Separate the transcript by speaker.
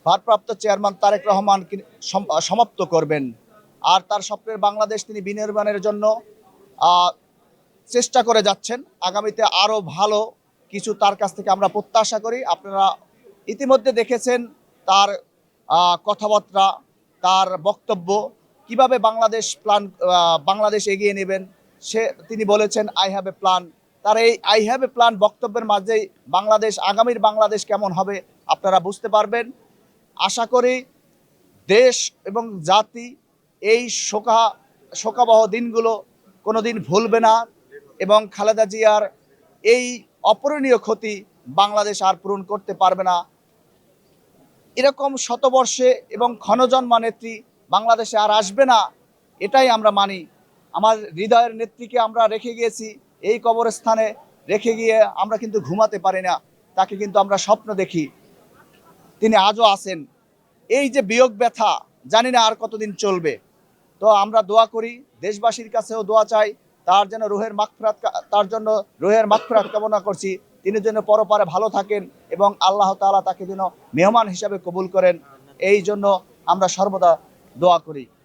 Speaker 1: ভারপ্রাপ্ত চেয়ারম্যান তারেক রহমান সমাপ্ত করবেন। আর তার স্বপ্নের বাংলাদেশ তিনি বিনির্মাণের জন্য চেষ্টা করে যাচ্ছেন। আগামীতে আরও ভালো কিছু তার কাছ থেকে আমরা প্রত্যাশা করি। আপনারা ইতিমধ্যে দেখেছেন তার কথাবার্তা, তার বক্তব্য, কিভাবে বাংলাদেশ এগিয়ে নেবেন। তিনি বলেছেন আই হ্যাভ এ প্ল্যান। তার এই আই হ্যাভ এ প্ল্যান বক্তব্যের মাঝেই আগামীর বাংলাদেশ কেমন হবে আপনারা বুঝতে পারবেন। আশা করি দেশ এবং জাতি এই শোকাবহ দিনগুলো কোনোদিন ভুলবে না এবং খালেদা জিয়ার এই অপূরণীয় ক্ষতি বাংলাদেশ আর পূরণ করতে পারবে না। এরকম শতবর্ষে এবং ক্ষণজন্মা নেত্রী বাংলাদেশে আর আসবে না, এটাই আমরা মানি। আমার হৃদয়ের নেত্রীকে আমরা রেখে গিয়েছি এই কবরস্থানে, রেখে গিয়ে আমরা কিন্তু ঘুমাতে পারি না, তাকে কিন্তু আমরা স্বপ্ন দেখি। তিনি আজও আছেন। এই যে বিয়োগ ব্যথা, জানি না আর কতদিন চলবে। তো আমরা দোয়া করি, দেশবাসীর কাছেও দোয়া চাই, তার জন্য রুহের মাগফিরাত কামনা করছি। তিনি যেন পরপারে ভালো থাকেন এবং আল্লাহ তাআলা তাকে যেন মেহমান হিসাবে কবুল করেন, এই জন্য আমরা সর্বদা দোয়া করি।